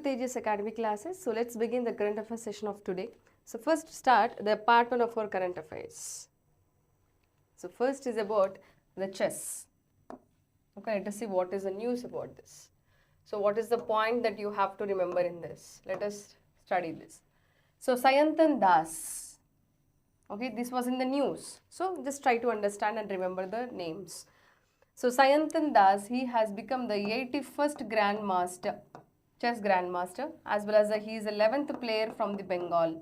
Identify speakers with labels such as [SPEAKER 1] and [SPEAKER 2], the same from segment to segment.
[SPEAKER 1] TEJAS Academy classes. So let's begin the current affairs session of today. So first start the part 1 of our current affairs. So first is about the chess. Okay, let us see what is the news about this. So what is the point that you have to remember in this? Let us study this. So Sayantan Das. Okay, this was in the news. So just try to understand and remember the names. So Sayantan Das, he has become the 81st Grandmaster, chess Grandmaster, as well as he is 11th player from the Bengal.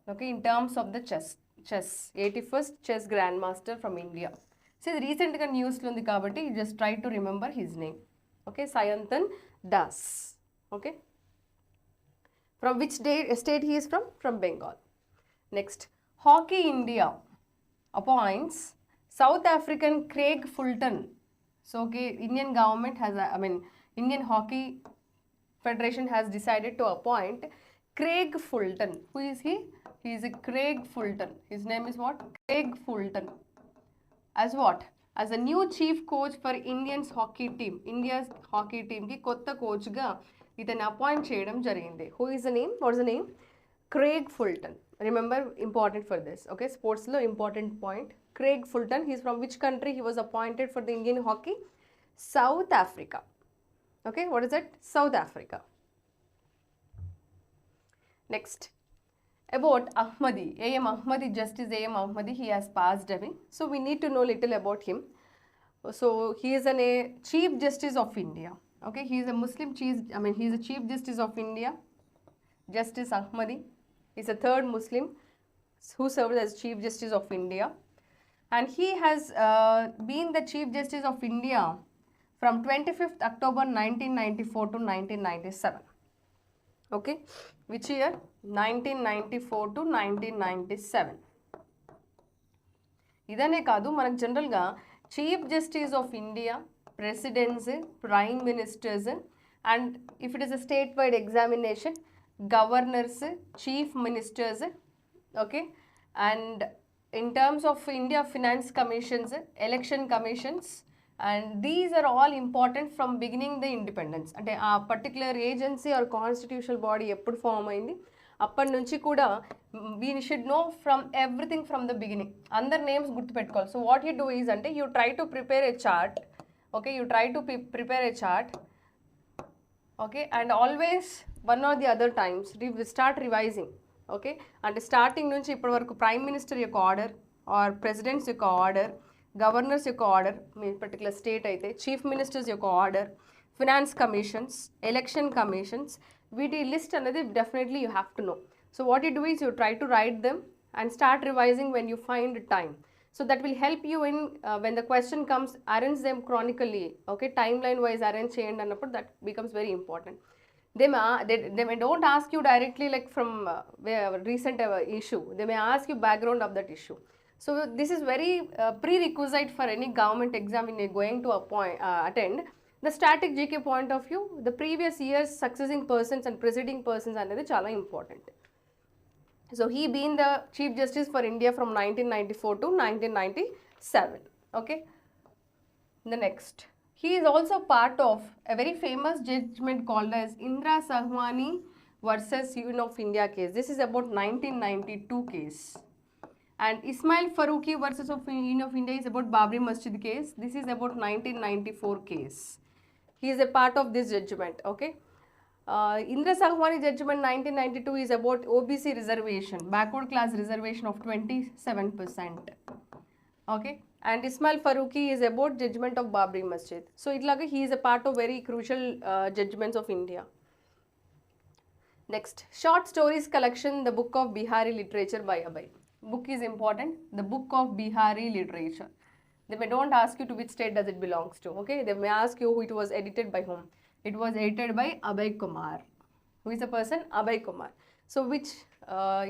[SPEAKER 1] Okay, in terms of the chess, 81st chess Grandmaster from India. See, the recent news lundi kabatti, just try to remember his name. Okay, Sayantan Das. Okay. From which state he is from? From Bengal. Next, Hockey India appoints South African Craig Fulton. So, okay, Indian government has, Indian Hockey Federation has decided to appoint Craig Fulton. Who is he? He is a Craig Fulton. His name is what? Craig Fulton. As what? As a new chief coach for Indians hockey team. India's hockey team ki kotta coach ga itani appoint cheyadam jarigindi. Who is the name? What is the name? Craig Fulton. Remember, important for this. Okay, sports law important point. Craig Fulton. He is from which country? He was appointed for the Indian hockey? South Africa. Okay, what is it? South Africa. Next, about Ahmadi, A.M. Ahmadi, Justice A.M. Ahmadi, he has passed away. So we need to know little about him. So he is a Chief Justice of India. Okay, he is a Muslim Chief, he is a Chief Justice of India. Justice Ahmadi is a third Muslim who served as Chief Justice of India. And he has been the Chief Justice of India from 25th October 1994 to 1997. Okay, which year? 1994 to 1997. Idane kaadu manaku general ga Chief Justice of India, Presidents, Prime Ministers, and if it is a statewide examination, Governors, Chief Ministers, okay, and in terms of India Finance Commissions, Election Commissions, and these are all important from beginning the independence. Ante a particular agency or constitutional body eppudu form ayindi appadi nunchi kuda we should know from everything from the beginning. Andar names gurtu pettukovali. So what you do is ante you try to prepare a chart. Okay, you try to prepare a chart. Okay, and always one or the other times start revising. Okay, and starting nunchi ippadi varaku prime minister yokka order or presidents yokka order, governors yokka order, మీ particular state అయితే chief ministers యొక్క order, finance commissions, election commissions, వీటి list అనేది definitely you have to know. So what you do is you try to write them and start revising when you find time. So that will help you in when the question comes, arrange them chronically. Okay, timeline wise arrange cheyandi annappudu that becomes very important. They may don't ask you directly like from recent issue. They may ask you background of that issue. So this is very prerequisite for any government exam when you're going to attend. The static GK point of view, the previous year's succeeding persons and preceding persons anedi chala important. So he been the Chief Justice for India from 1994 to 1997. Okay. The next, he is also part of a very famous judgment called as Indra Sahwani versus Union of India case. This is about 1992 case. And Ismail Faruqi versus Union of India is about Babri Masjid case. This is about 1994 case. He is a part of this judgment. Okay. Indra Sahwani judgment 1992 is about OBC reservation, backward class reservation of 27%. Okay, and Ismail Faruqi is about judgment of Babri Masjid. So itlaga he is a part of very crucial judgments of India. Next, short stories collection, the book of Bihari literature by Abhay. Book is important, the book of Bihari literature. They may don't ask you to which state does it belongs to. Okay, they may ask you who it was edited by whom. It was edited by Abhay Kumar. Who is the person? Abhay Kumar. So which,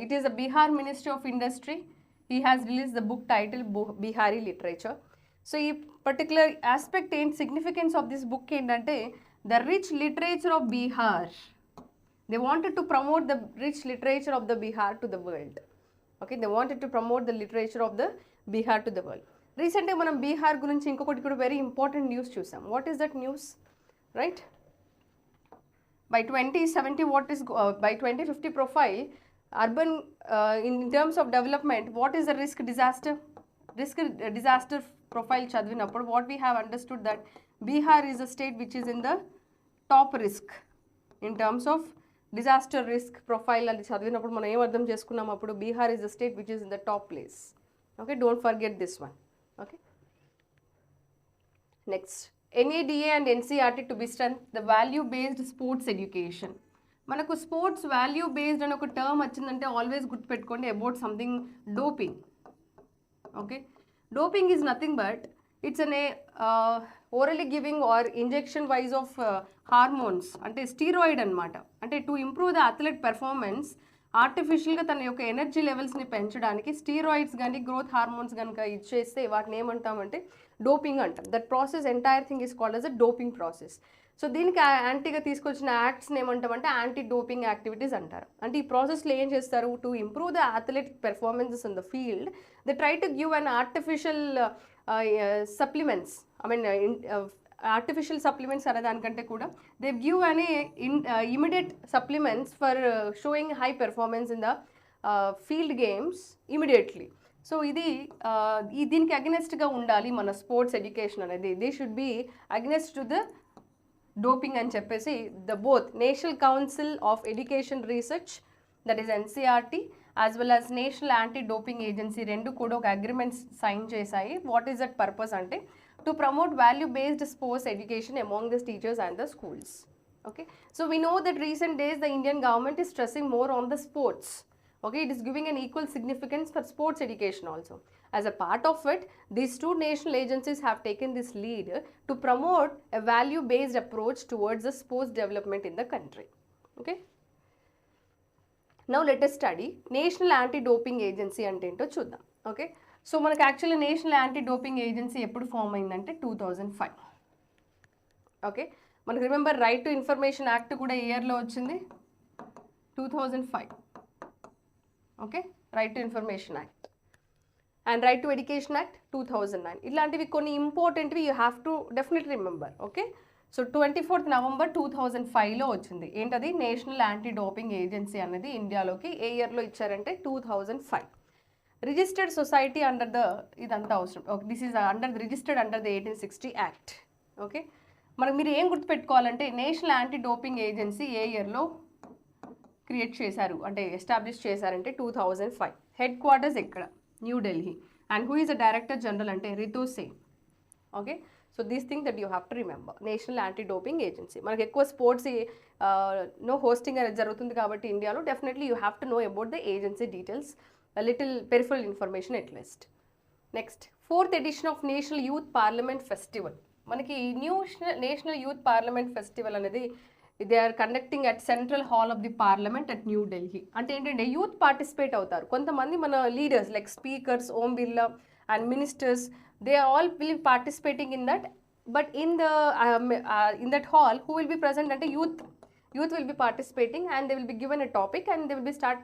[SPEAKER 1] it is a Bihar Ministry of Industry. He has released the book titled Bihari Literature. So this particular aspect and significance of this book endante the rich literature of Bihar. They wanted to promote the rich literature of the Bihar to the world. Okay, they wanted to promote the literature of the Bihar to the world. Recently మనం బీహార్ గురించి ఇంకొకటి కూడా very important news చూసాం. What is that news? Right? by 2070 what is by 2050 profile urban in terms of development what is the disaster profile చదివినప్పుడు what we have understood that Bihar is a state which is in the top risk in terms of disaster risk profile అది చదివినప్పుడు మనం ఏం అర్థం చేసుకున్నాం అప్పుడు Bihar is a state which is in the top place. Okay, don't forget this one. Okay, next NADA and NCERT to be strength the value based sports education. మనకు sports value based అని ఒక term వచ్చిందంటే always గుర్తుపెట్టుకోండి about something doping. Okay, doping is nothing but it's an orally giving or injection wise of hormones అంటే steroid అనమాట. అంటే to improve the athlete performance ఆర్టిఫిషియల్గా తన యొక్క ఎనర్జీ లెవెల్స్ని పెంచడానికి స్టీరాయిడ్స్ కానీ గ్రోత్ హార్మోన్స్ కనుక ఇచ్చేస్తే వాటిని ఏమంటామంటే డోపింగ్ అంటాం. That process entire thing is called as a doping process. So దీనికి యాంటీగా తీసుకొచ్చిన యాక్ట్స్ని ఏమంటామంటే యాంటీ డోపింగ్ యాక్టివిటీస్ అంటారు. అంటే ఈ ప్రాసెస్లో ఏం చేస్తారు to improve the athletic performances in the field they try to give an artificial supplements artificial supplements అనే దానికంటే కూడా దే గివ్ అనే immediate supplements for showing high performance in the field games immediately. So ఇది దీనికి అగెనెస్ట్గా ఉండాలి మన sports education అనేది. They should be against to the doping అని చెప్పేసి the both national council of education research that is NCERT as well as national anti doping agency రెండు కూడా ఒక అగ్రిమెంట్ సైన్ చేశాయి. వాట్ ఈస్ దట్ పర్పస్ అంటే to promote value-based sports education among the teachers and the schools. Okay, so we know that recent days the Indian government is stressing more on the sports. Okay, it is giving an equal significance for sports education also. As a part of it, these two national agencies have taken this lead to promote a value-based approach towards the sports development in the country. Okay, now let us study National Anti-Doping Agency ante ento chuddam. Okay, so మనకు actually national anti doping agency ఎప్పుడు form అయిందంటే 2005. Okay, మనకు remember right to information act కూడా ఇయర్లో వచ్చింది 2005. Okay, right to information act and right to education act 2009. ఇలాంటివి కొన్ని ఇంపార్టెంట్వి you have to definitely remember. Okay, so 24th November 2005లో వచ్చింది ఏంటది నేషనల్ యాంటీ డోపింగ్ ఏజెన్సీ అనేది ఇండియాలోకి. ఏ ఇయర్లో ఇచ్చారంటే 2005. రిజిస్టర్డ్ సొసైటీ అండర్ ద ఇదంతా అవసరం. Okay, this is under registered under the 1860 act. Okay, మనకు మీరు ఏం గుర్తుపెట్టుకోవాలంటే నేషనల్ యాంటీ డోపింగ్ ఏజెన్సీ ఏ ఇయర్లో క్రియేట్ చేశారు అంటే ఎస్టాబ్లిష్ చేశారంటే 2005. హెడ్ క్వార్టర్స్ ఎక్కడ? New Delhi. And who is the director general అంటే Ritu Sen. Okay, so these thing that you have to remember national anti doping agency. మనకు ఎక్కువ స్పోర్ట్స్ హోస్టింగ్ అనేది జరుగుతుంది కాబట్టి ఇండియాలో definitely you have to know about the agency details, a little peripheral information at least. Next, 4th edition of National Youth Parliament Festival. మనకి national youth parliament festival అనేది they are conducting at central hall of the parliament at New Delhi. అంటే ఏంటంటే youth participate అవుతారు. కొంతమంది మన leaders like speakers Om Birla and ministers they all will be participating in that. But in that hall who will be present అంటే youth will be participating and they will be given a topic and they will be start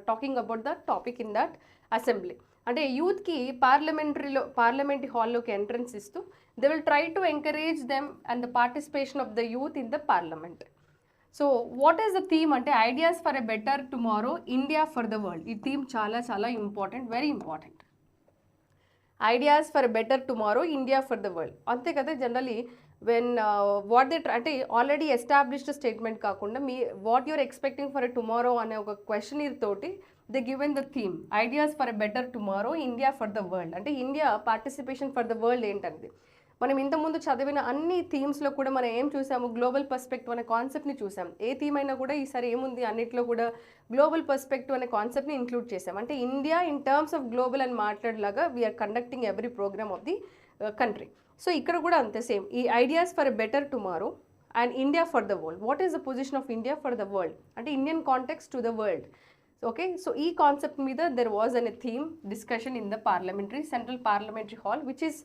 [SPEAKER 1] talking about the topic in that assembly. అంటే యూత్కి parliamentary హాల్లోకి entrance ఇస్తూ they will try to encourage them and the participation of the youth in the parliament. So what is the theme అంటే ideas for a better tomorrow India for the world. ఈ theme చాలా చాలా important, very important. Ideas for a better tomorrow India for the world. అంతే కదా, generally when what they అంటే already established statement కాకుండా what you're expecting for a tomorrow అనే ఒక questionnaire తోటి they given the theme ideas for a better tomorrow India for the world. అంటే India participation for the world ఏంటండి. మనం ఇంతకుముందు చదివిన అన్ని థీమ్స్లో కూడా మనం ఏం చూసాము, గ్లోబల్ పర్స్పెక్టివ్ అనే కాన్సెప్ట్ని చూసాం. ఏ థీమ్ అయినా కూడా ఈసారి ఏముంది అన్నిట్లో కూడా గ్లోబల్ పర్స్పెక్టివ్ అనే కాన్సెప్ట్ని ఇంక్లూడ్ చేసాం. అంటే India in terms of global అని మాట్లాడేలాగా we are conducting every programme of the country. So ఇక్కడ కూడా అంతే సేమ్ ఈ ideas for a better tomorrow and India for the world. What is the position of India for the world అంటే Indian context to the world. Okay, so ఈ concept మీద there was an a theme discussion in the central parliamentary hall which is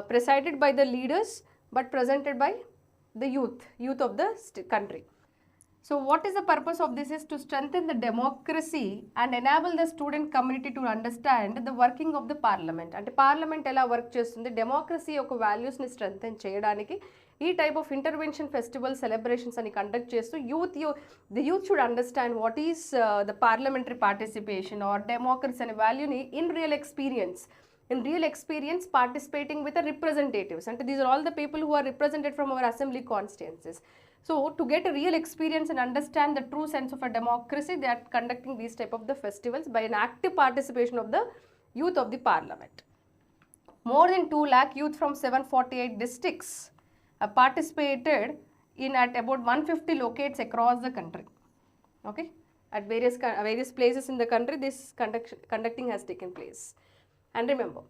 [SPEAKER 1] presided by the leaders but presented by the youth of the country. So what is the purpose of this is to strengthen the democracy and enable the student community to understand the working of the parliament. అంటే parliament ఎలా work చేస్తుంది, democracy యొక్క వాల్యూస్ని strengthen చేయడానికి ఈ type of intervention festival celebrations అని conduct చేస్తూ the youth should understand what is the parliamentary participation or democracy అనే వాల్యూని in real experience participating with the representatives, and these are all the people who are represented from our assembly constituencies. So to get a real experience and understand the true sense of a democracy, they are conducting these type of the festivals by an active participation of the youth of the parliament. More than 2 lakh youth from 748 districts participated at about 150 locates across the country. Okay, at various places in the country this conducting has taken place. And remember,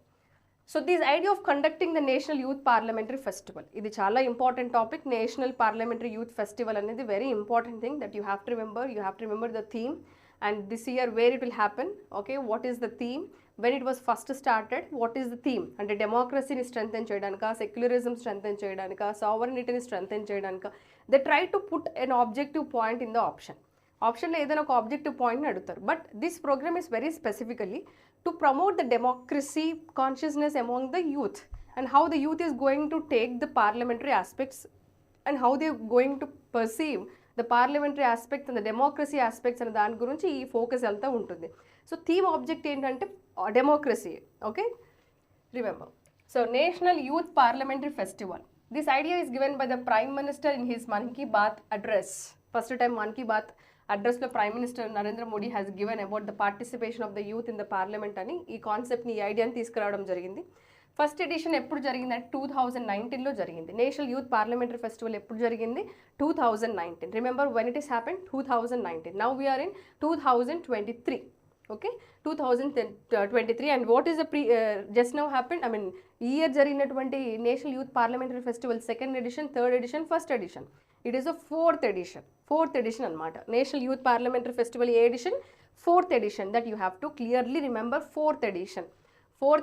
[SPEAKER 1] so this idea of conducting the National Youth Parliamentary Festival, ఇది చాలా important topic. National Parliamentary Youth Festival అనేది very important thing that you have to remember. You have to remember the theme and this year where it will happen. Okay, what is the theme, when it was first started, what is the theme, అంటే డెమోక్రసీని strengthen చేయడానిక, secularism strengthen చేయడానిక, సావరనిటీని strengthen చేయడానిక, they try to put an objective point in the ఆప్షన్లో ఏదైనా ఒక objective పాయింట్ని అడుగుతారు. But this programme is very specifically to promote the democracy consciousness among the youth and how the youth is going to take the parliamentary aspects and how they are going to perceive the parliamentary aspects and the democracy aspects and దాని గురించి ఈ focus అంతా ఉంటుంది. So theme object ఏంటంటే democracy. Okay, remember. So national youth parliamentary festival, this idea is given by the Prime Minister in his Mann Ki Baat address. First time Mann Ki Baat address లో prime minister Narendra Modi has given about the participation of the youth in the parliament అని ఈ కాన్సెప్ట్ని, ఈ ఐడియాని తీసుకురావడం జరిగింది. First edition ఎప్పుడు జరిగిందంటే 2019లో జరిగింది. నేషనల్ యూత్ పార్లమెంటరీ ఫెస్టివల్ ఎప్పుడు జరిగింది? 2019. Remember when it is happen? 2019. Now we are in 2023. Okay, 2023. And what is the just now happen, I mean ఈ ఇయర్ జరిగినటువంటి national youth parliamentary festival second edition, third edition, first edition. It is a fourth edition అనమాట. National youth parliamentary festival ఏ edition? Fourth edition. That you have to clearly remember. Fourth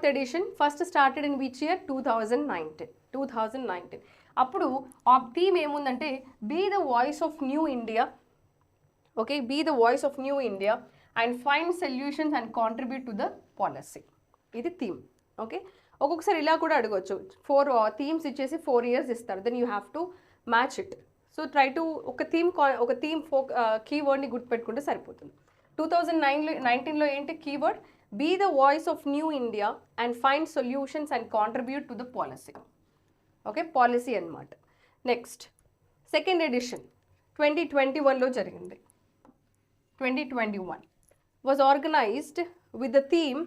[SPEAKER 1] edition first started in which year? 2019. అప్పుడు ఆ థీమ్ ఏముందంటే be the voice of new India. Okay, be the voice of new India and find solutions and contribute to the policy. ఇది theme. Okay, ఒక్కొక్కసారి ఇలా కూడా అడగవచ్చు. 4 themes ఇచ్చేసి 4 years ఇస్తారు. Then you have to match it. So try to ఒక theme కీవర్డ్ని గుర్తుపెట్టుకుంటే సరిపోతుంది. 2019లో ఏంటి కీవర్డ్? Be the voice of new India and find solutions and contribute to the policy. Okay, policy అన్నమాట. నెక్స్ట్ సెకండ్ ఎడిషన్ 2021లో జరిగింది. 2021 was organised with the theme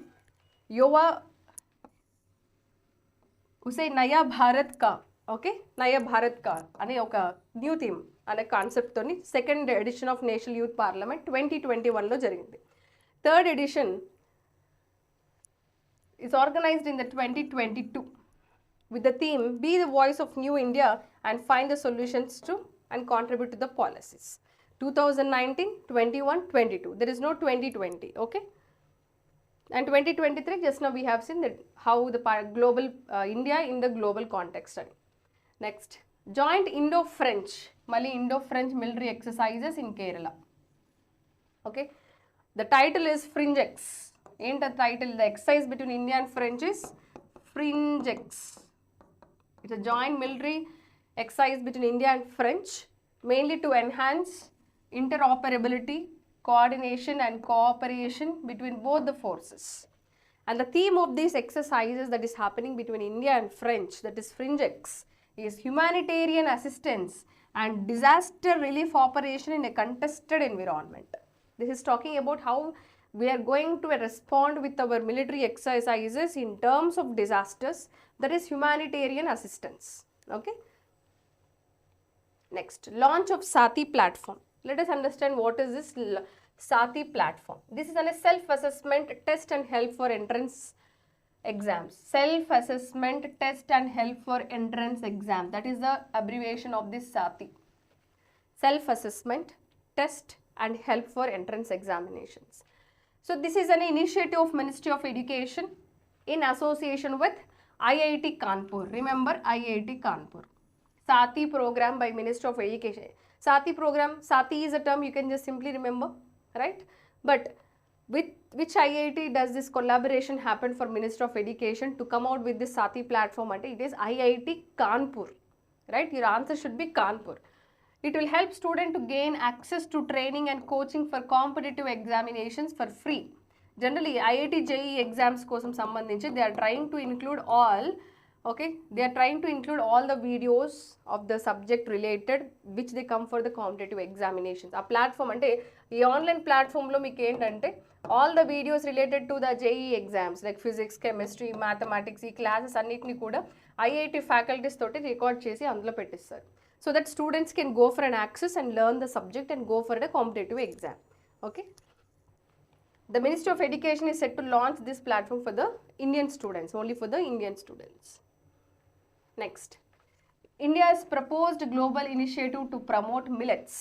[SPEAKER 1] నయా భారత్ కా. ఓకే, నయా భారత్ కా అనే ఒక న్యూ థీమ్ అనే కాన్సెప్ట్తోని second edition of national youth parliament 2021లో జరిగింది. Third edition is organised in the 2022 with the theme be the voice of new India and find the solutions to and contribute to the policies. 2019, 21, 22. There is no 2020. Okay. And 2023, just now we have seen that how the global India in the global context. Next, joint Indo-French, Mali Indo-French military exercises in Kerala. Okay, the title is Fringex. Ain't the title? The exercise between India and French is Fringex. It's a joint military exercise between India and French, mainly to enhance interoperability, coordination and cooperation between both the forces. And the theme of these exercises that is happening between India and French, that is Fringex, is humanitarian assistance and disaster relief operation in a contested environment. This is talking about how we are going to respond with our military exercises in terms of disasters, that is humanitarian assistance. Okay. Next, launch of Sati platform. Let us understand what is this Sati platform. This is a self-assessment test and help for entrance exams. Self-assessment test and help for entrance exam. That is the abbreviation of this Sati. Self-assessment test and help for entrance examinations. So this is an initiative of Ministry of Education in association with IIT Kanpur. Remember IIT Kanpur. Sati program by Ministry of Education. Sati program, Sati is a term you can just simply remember, right? But with which IIT does this collaboration happen for Ministry of Education to come out with this Sati platform? It is IIT Kanpur. right? Your answer should be Kanpur. It will help student to gain access to training and coaching for competitive examinations for free. Generally, IIT JEE exams kosam sambandhinchi, they are trying to include all, okay, they are trying to include all the videos of the subject related which they come for the competitive examinations. A platform ante ee online platform lo meeku entante all the videos related to the JEE exams like physics, chemistry, mathematics ee classes annitni kuda IIT faculties toti record chesi అందులో పెట్టిస్తారు. So that students can go for an access and learn the subject and go for a competitive exam. Okay. The Ministry of Education is set to launch this platform for the Indian students, only for the Indian students. Next, India's proposed global initiative to promote millets.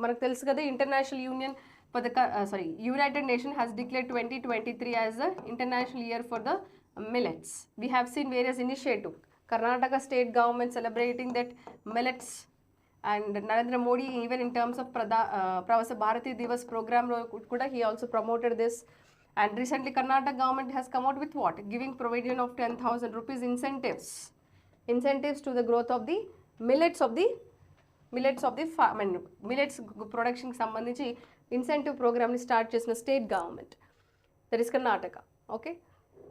[SPEAKER 1] Manaku telusu kada International Union for the United Nations has declared 2023 as the International Year for the Millets. We have seen various initiatives. Karnataka state government celebrating that millets, and Narendra Modi even in terms of Pravasa Bharati Divas program kuda he also promoted this. And recently Karnataka government has come out with what? Giving provision of 10,000 rupees incentives to the growth of the millets production ki sambandhinchi incentive program ni start chesina state government, that is Karnataka. Okay.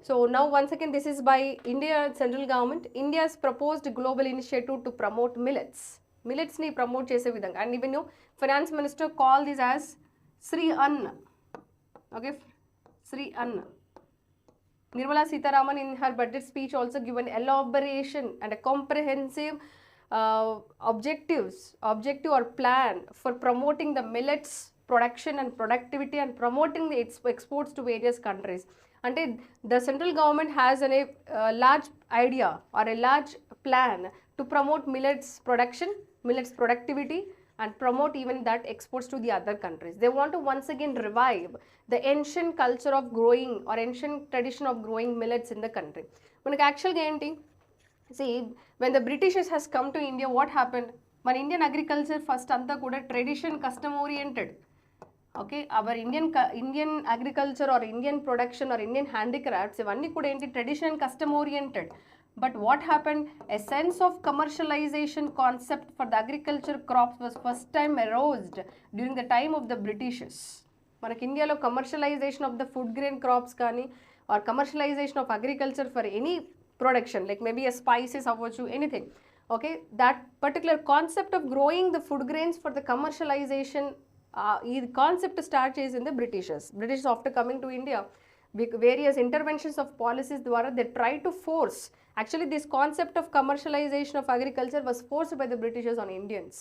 [SPEAKER 1] So now once again this is by India central government. India's proposed global initiative to promote millets ni promote chese vidhanga, and even finance minister called this as Sri Anna. Okay, Sri Anna. Nirmala Sitharaman in her budget speech also given elaboration and a comprehensive objective or plan for promoting the millets production and productivity and promoting the exports to various countries. Ante the central government has a large idea or a large plan to promote millets production, millets productivity, and promote even that exports to the other countries. They want to once again revive the ancient culture of growing or ancient tradition of growing millets in the country. Manaku actually enti, see, when the Britishers has come to India, what happened? మన Indian agriculture first anta kuda tradition custom oriented. Okay, our Indian agriculture or Indian production or Indian handicrafts ivanni kuda enti tradition and custom oriented. But what happened? A sense of commercialization concept for the agriculture crops was first time aroused during the time of the Britishers. Manaki India lo commercialization of the food grain crops kani or commercialization of agriculture for any production like maybe a spices avvochu anything. Okay, that particular concept of growing the food grains for the commercialization ఈ concept start చేసింది Britishers after coming to India, various interventions of policies ద్వారా they try to force, actually this concept of commercialization of agriculture was forced by the Britishers on Indians,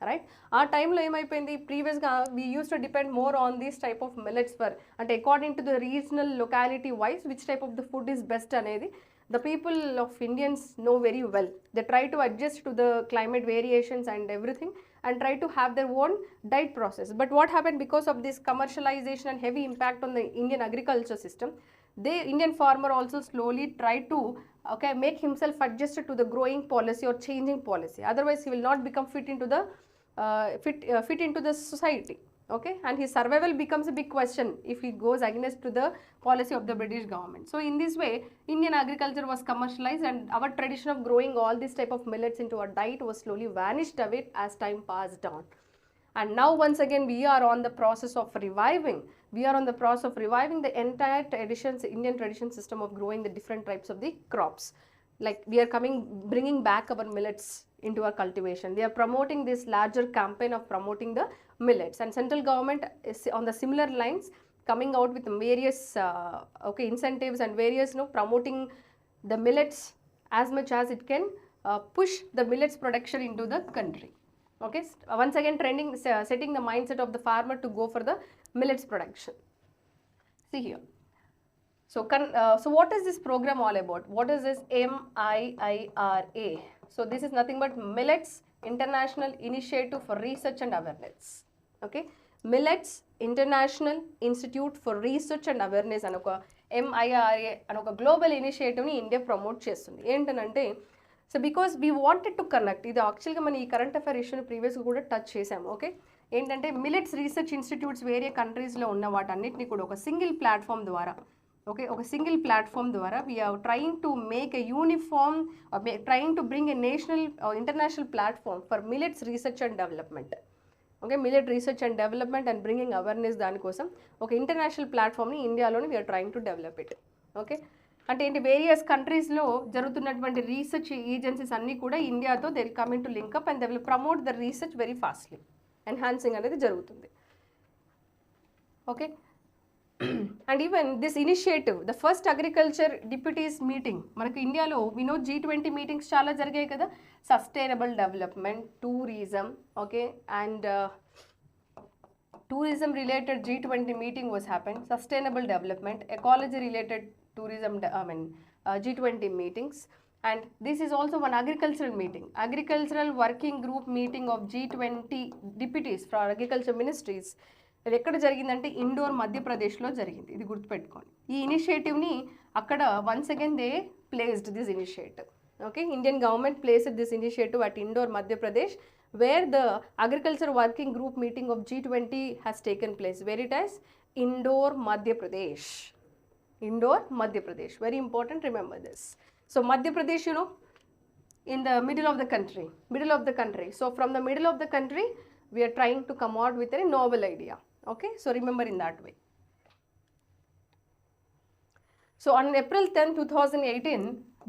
[SPEAKER 1] right? ఆ టైంలో ఏమైపోయింది, ప్రీవియస్గా we used to depend more on this type of millets for, అంటే according to the regional locality wise which type of the food is best అనేది the people of Indians know very well. They try to adjust to the climate variations and everything and try to have their own diet process. But what happened, because of this commercialization and heavy impact on the Indian agriculture system, the Indian farmer also slowly try to make himself adjusted to the growing policy or changing policy. Otherwise he will not become fit into the society. Okay, and his survival becomes a big question if he goes against to the policy of the British government. So in this way Indian agriculture was commercialized and our tradition of growing all this type of millets into our diet was slowly vanished away as time passed on. And now once again we are on the process of reviving the entire Indian tradition system of growing the different types of the crops. Like we are bringing back our millets into our cultivation. They are promoting this larger campaign of promoting the millets, and central government is on the similar lines coming out with various incentives and various promoting the millets as much as it can push the millets production into the country. Okay, once again setting the mindset of the farmer to go for the millets production. See here. So what is this program all about? What is this MIIRA? So this is nothing but Millets International Initiative for Research and Awareness. Okay, Millets International Institute for Research and Awareness anoka MIIRA anoka global initiative ni India promote chestundi. Entanante, so because we wanted to connect, ఇది యాక్చువల్గా మన ఈ current affair ఇష్యూని ప్రీవియస్గా కూడా touch చేసాము. Okay, ఏంటంటే millets research institutes వేరే కంట్రీస్లో ఉన్న వాటన్నిటిని కూడా ఒక సింగిల్ ప్లాట్ఫామ్ ద్వారా ఓకే, ఒక సింగిల్ ప్లాట్ఫామ్ ద్వారా we are trying to make a uniform, trying to bring a national international platform for millets research and development. Okay, millet research and development and bringing awareness, దానికోసం ఒక international ప్లాట్ఫామ్ని ఇండియాలోని we are trying to develop it. Okay, అంటే ఏంటి, various కంట్రీస్లో జరుగుతున్నటువంటి research agencies అన్నీ కూడా ఇండియాతో they will coming to link up and they will promote the research very fastly, enhancing అనేది జరుగుతుంది. Okay, and even this initiative, the first agriculture deputies meeting, మనకు ఇండియాలో వినో G20 మీటింగ్స్ చాలా జరిగాయి కదా, sustainable development, tourism, okay, and tourism related G20 meeting was happened, sustainable development, ecology related tourism, G20 meetings, and this is also one agricultural meeting, agricultural working group meeting of G20 deputies for agriculture ministries. ఇది ఎక్కడ జరిగిందంటే indoor మధ్యప్రదేశ్లో జరిగింది, ఇది గుర్తుపెట్టుకోండి. ఈ ఇనిషియేటివ్ని అక్కడ once again they placed this initiative. Okay, Indian government placed this initiative at Indore Madhya Pradesh, where the agriculture working group meeting of G20 has taken place, where it is Indore, Madhya Pradesh. Indore, Madhya Pradesh, very important, remember this. So Madhya Pradesh, you know, in the middle of the country, so from the middle of the country we are trying to come out with a novel idea. Okay, so remember in that way. So on April 10, 2018,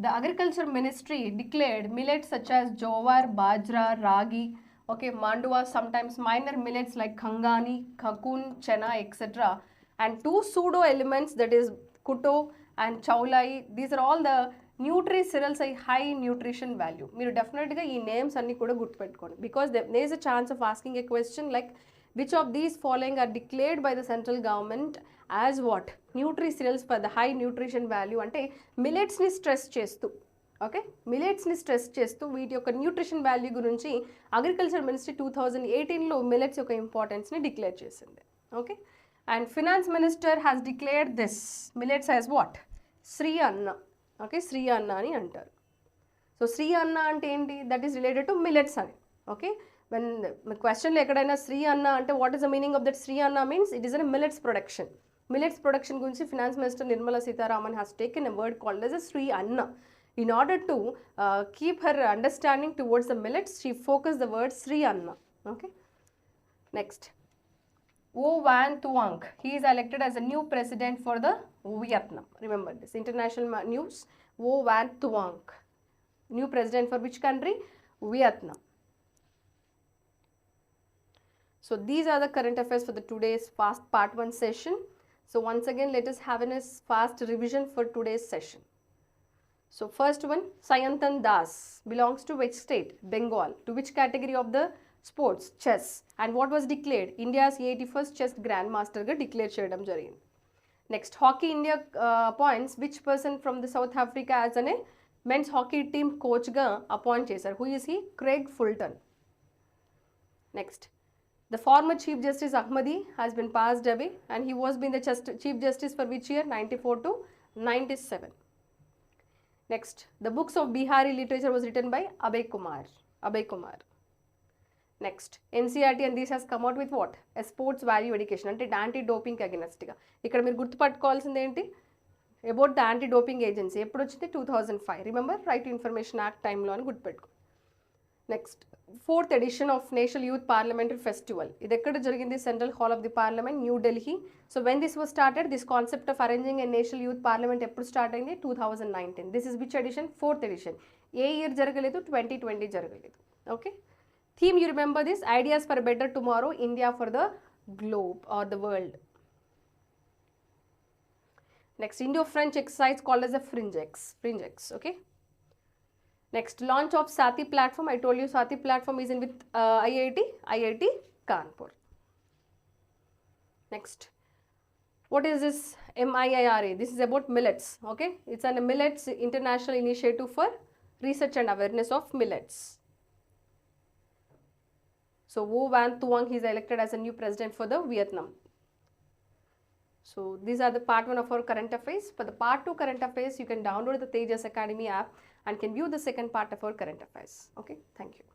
[SPEAKER 1] the Agriculture Ministry declared millets such as jowar, bajra, ragi, okay, mandua, sometimes minor millets like khangani, kakun, chana, etc. and two pseudo elements, that is kuto and chaulai. These are all the nutricereals of high nutrition value. Meeru definitely ee names anni kuda gurtupettukondi, because there is a chance of asking a question like which of these following are declared by the central government as what nutricereals for the high nutrition value. అంటే millets ని stress చేస్తూ, okay, millets ని stress చేస్తూ వీటి యొక్క nutrition value గురించి agriculture ministry 2018లో millets యొక్క ఇంపార్టెన్స్ ని డిక్లేర్ చేసింది. Okay, and finance minister has declared this millets as what, Shri Anna. Okay, Shri అన్న అని అంటారు. సో శ్రీ అన్న అంటే ఏంటి, that is related to millets అని. ఓకే, when క్వశ్చన్లో ఎక్కడైనా శ్రీ అన్న అంటే what is the meaning of that Shri Anna means it is a millets production. Millets production గురించి finance minister Nirmala Sitharaman has taken a word called as a Shri Anna. In order to keep her understanding towards the millets, she focused the word Shri అన్న. Okay, next, O Van Thuong, he is elected as a new president for the Vietnam. Remember this international news. O Van Thuong, new president for which country? Vietnam. So these are the current affairs for the today's fast part 1 session. So once again let us have a fast revision for today's session. So first one, Sayantan Das belongs to which state? Bengal. To which category of the sports? Chess. And what was declared? India's 81st chess grandmaster ga declare cheyadam jarigindi. Next, Hockey India appoints which person from the South Africa as a men's hockey team coach ga appoint chesaru. Who is he? Craig Fulton. Next, the former Chief Justice Ahmadi has been passed away, and he was been the Chief Justice for which year? 94 to 97. Next, the books of Bihari literature was written by Abhay Kumar. Next, NCERT and this has come out with what? A sports value education, అంటే anti-doping against గా. ఇక్కడ మీరు గుర్తుపట్టుకోవాల్సింది ఏంటి? About the anti-doping agency. ఎప్పుడు వచ్చింది? 2005. Remember, Right to Information Act టైంలో అని గుర్తుపెట్టుకో. Next, 4th edition of National Youth Parliamentary Festival. ఇది ఎక్కడ జరిగింది? Central Hall of the Parliament, New Delhi. So when this was started, this concept of arranging a National Youth Parliament ఎప్పుడు start అయింది? 2019. This is which edition? 4th edition. A year జరగలేదు? 2020 జరగలేదు. Okay, theme you remember this, ideas for a better tomorrow, India for the globe or the world. Next, Indo-French exercise called as a Fringex. Okay. Next, launch of Sati platform. I told you Sati platform is in with IIT Kanpur. Next, what is this MIIRA? This is about millets. Okay, it's a millets international initiative for research and awareness of millets. So Vo Van Thuong, he is elected as a new president for the Vietnam. So these are the part 1 of our current affairs. For the part 2 current affairs, you can download the TEJAS Academy app and can view the second part of our current affairs. Okay, thank you.